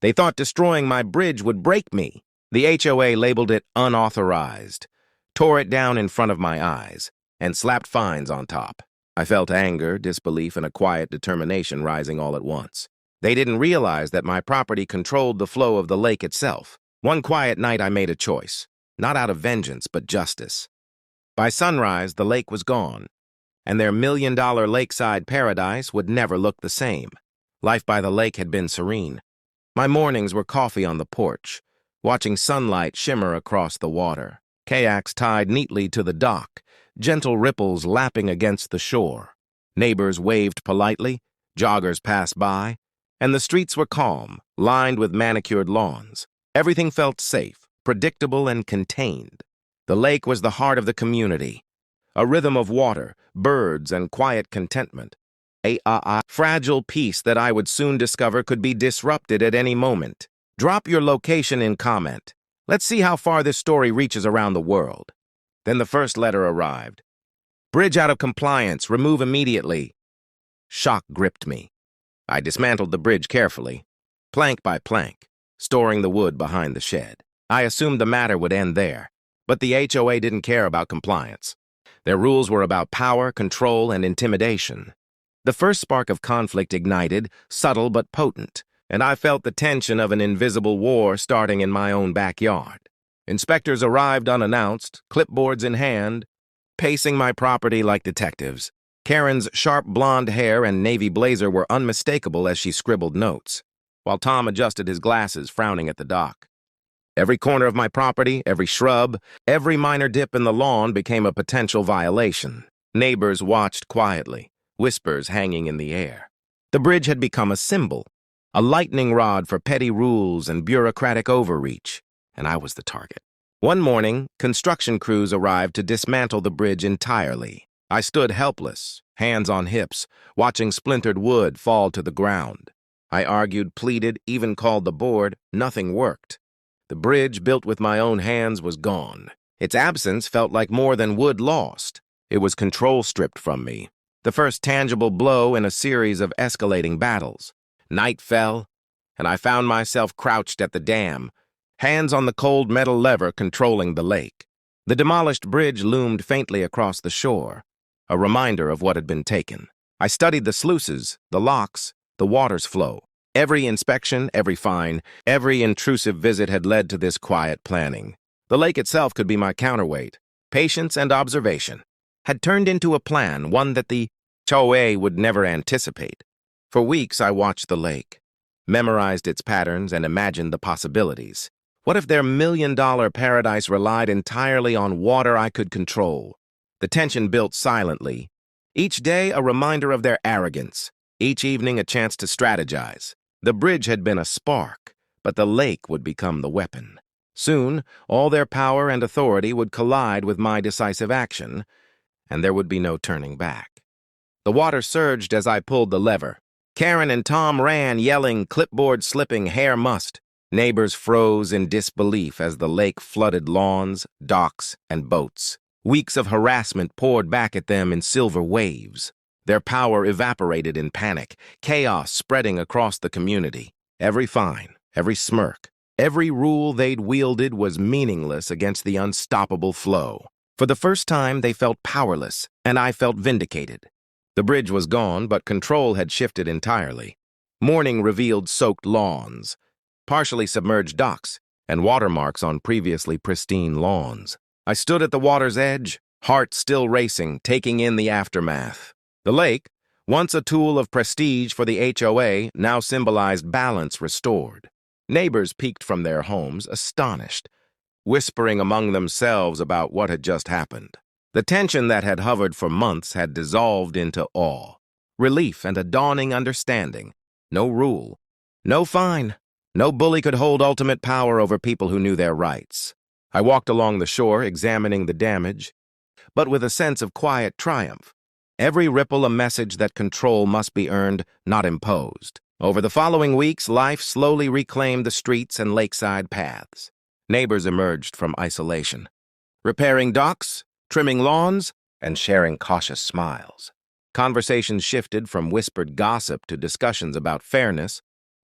They thought destroying my bridge would break me. The HOA labeled it unauthorized, tore it down in front of my eyes, and slapped fines on top. I felt anger, disbelief, and a quiet determination rising all at once. They didn't realize that my property controlled the flow of the lake itself. One quiet night I made a choice, not out of vengeance, but justice. By sunrise, the lake was gone, and their million-dollar lakeside paradise would never look the same. Life by the lake had been serene. My mornings were coffee on the porch, watching sunlight shimmer across the water, kayaks tied neatly to the dock, gentle ripples lapping against the shore. Neighbors waved politely, joggers passed by, and the streets were calm, lined with manicured lawns. Everything felt safe, predictable, and contained. The lake was the heart of the community, a rhythm of water, birds, and quiet contentment. A fragile peace that I would soon discover could be disrupted at any moment. Drop your location in comment. Let's see how far this story reaches around the world. Then the first letter arrived. Bridge out of compliance, remove immediately. Shock gripped me. I dismantled the bridge carefully, plank by plank, storing the wood behind the shed. I assumed the matter would end there, but the HOA didn't care about compliance. Their rules were about power, control, and intimidation. The first spark of conflict ignited, subtle but potent, and I felt the tension of an invisible war starting in my own backyard. Inspectors arrived unannounced, clipboards in hand, pacing my property like detectives. Karen's sharp blonde hair and navy blazer were unmistakable as she scribbled notes, while Tom adjusted his glasses, frowning at the dock. Every corner of my property, every shrub, every minor dip in the lawn became a potential violation. Neighbors watched quietly, whispers hanging in the air. The bridge had become a symbol, a lightning rod for petty rules and bureaucratic overreach, and I was the target. One morning, construction crews arrived to dismantle the bridge entirely. I stood helpless, hands on hips, watching splintered wood fall to the ground. I argued, pleaded, even called the board. Nothing worked. The bridge, built with my own hands, was gone. Its absence felt like more than wood lost. It was control stripped from me, the first tangible blow in a series of escalating battles. Night fell, and I found myself crouched at the dam, hands on the cold metal lever controlling the lake. The demolished bridge loomed faintly across the shore, a reminder of what had been taken. I studied the sluices, the locks, the water's flow. Every inspection, every fine, every intrusive visit had led to this quiet planning. The lake itself could be my counterweight. Patience and observation had turned into a plan, one that the HOA would never anticipate. For weeks, I watched the lake, memorized its patterns, and imagined the possibilities. What if their million-dollar paradise relied entirely on water I could control? The tension built silently. Each day, a reminder of their arrogance. Each evening, a chance to strategize. The bridge had been a spark, but the lake would become the weapon. Soon, all their power and authority would collide with my decisive action, and there would be no turning back. The water surged as I pulled the lever. Karen and Tom ran, yelling, clipboard slipping, hair mussed. Neighbors froze in disbelief as the lake flooded lawns, docks, and boats. Weeks of harassment poured back at them in silver waves. Their power evaporated in panic, chaos spreading across the community. Every fine, every smirk, every rule they'd wielded was meaningless against the unstoppable flow. For the first time, they felt powerless, and I felt vindicated. The bridge was gone, but control had shifted entirely. Morning revealed soaked lawns, partially submerged docks, and watermarks on previously pristine lawns. I stood at the water's edge, heart still racing, taking in the aftermath. The lake, once a tool of prestige for the HOA, now symbolized balance restored. Neighbors peeked from their homes, astonished, whispering among themselves about what had just happened. The tension that had hovered for months had dissolved into awe, relief, and a dawning understanding. No rule, no fine, no bully could hold ultimate power over people who knew their rights. I walked along the shore, examining the damage, but with a sense of quiet triumph. Every ripple a message that control must be earned, not imposed. Over the following weeks, life slowly reclaimed the streets and lakeside paths. Neighbors emerged from isolation, repairing docks, trimming lawns, and sharing cautious smiles. Conversations shifted from whispered gossip to discussions about fairness,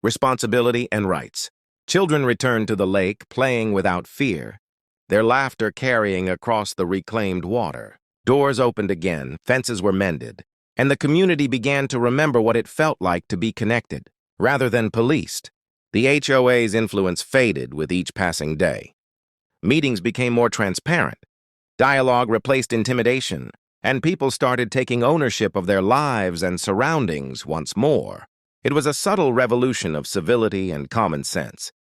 responsibility, and rights. Children returned to the lake, playing without fear, their laughter carrying across the reclaimed water. Doors opened again, fences were mended, and the community began to remember what it felt like to be connected, rather than policed. The HOA's influence faded with each passing day. Meetings became more transparent. Dialogue replaced intimidation, and people started taking ownership of their lives and surroundings once more. It was a subtle revolution of civility and common sense,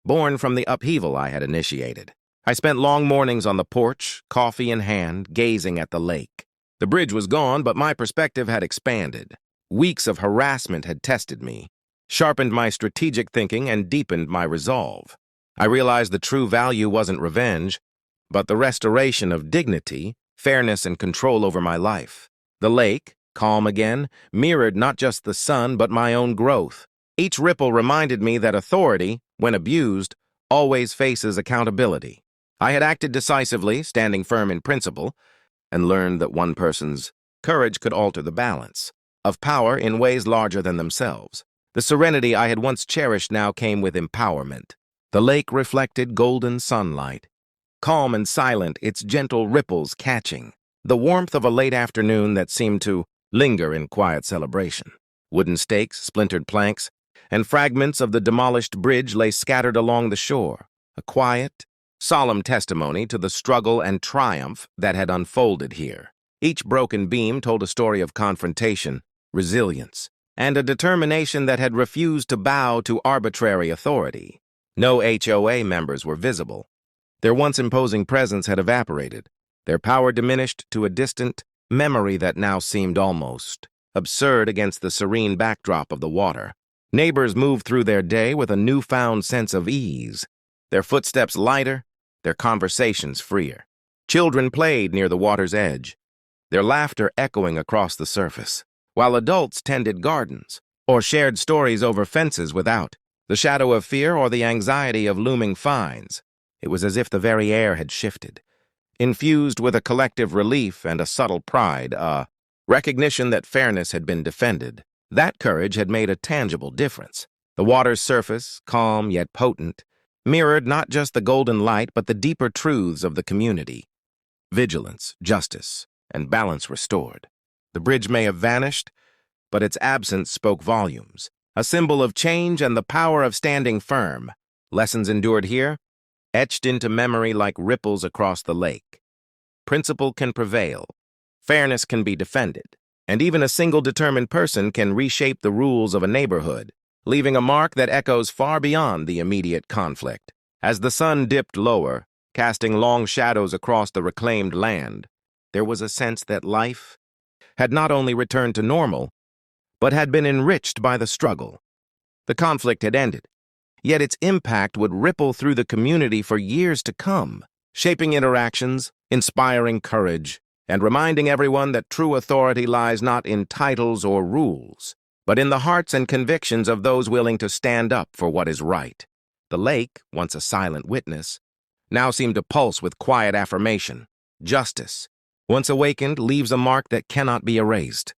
born from the upheaval I had initiated. I spent long mornings on the porch, coffee in hand, gazing at the lake. The bridge was gone, but my perspective had expanded. Weeks of harassment had tested me, sharpened my strategic thinking, and deepened my resolve. I realized the true value wasn't revenge, but the restoration of dignity, fairness, and control over my life. The lake, calm again, mirrored not just the sun, but my own growth. Each ripple reminded me that authority, when abused, always faces accountability. I had acted decisively, standing firm in principle, and learned that one person's courage could alter the balance of power in ways larger than themselves. The serenity I had once cherished now came with empowerment. The lake reflected golden sunlight, calm and silent, its gentle ripples catching the warmth of a late afternoon that seemed to linger in quiet celebration. Wooden stakes, splintered planks, and fragments of the demolished bridge lay scattered along the shore, a quiet, solemn testimony to the struggle and triumph that had unfolded here. Each broken beam told a story of confrontation, resilience, and a determination that had refused to bow to arbitrary authority. No HOA members were visible. Their once imposing presence had evaporated, their power diminished to a distant memory that now seemed almost absurd against the serene backdrop of the water. Neighbors moved through their day with a newfound sense of ease, their footsteps lighter, their conversations freer. Children played near the water's edge, their laughter echoing across the surface, while adults tended gardens or shared stories over fences without the shadow of fear or the anxiety of looming fines. It was as if the very air had shifted, infused with a collective relief and a subtle pride, a recognition that fairness had been defended. That courage had made a tangible difference. The water's surface, calm yet potent, mirrored not just the golden light but the deeper truths of the community. Vigilance, justice, and balance restored. The bridge may have vanished, but its absence spoke volumes, a symbol of change and the power of standing firm. Lessons endured here, etched into memory like ripples across the lake. Principle can prevail, fairness can be defended, and even a single determined person can reshape the rules of a neighborhood, leaving a mark that echoes far beyond the immediate conflict. As the sun dipped lower, casting long shadows across the reclaimed land, there was a sense that life had not only returned to normal, but had been enriched by the struggle. The conflict had ended, yet its impact would ripple through the community for years to come, shaping interactions, inspiring courage, and reminding everyone that true authority lies not in titles or rules, but in the hearts and convictions of those willing to stand up for what is right. The lake, once a silent witness, now seemed to pulse with quiet affirmation. Justice, once awakened, leaves a mark that cannot be erased.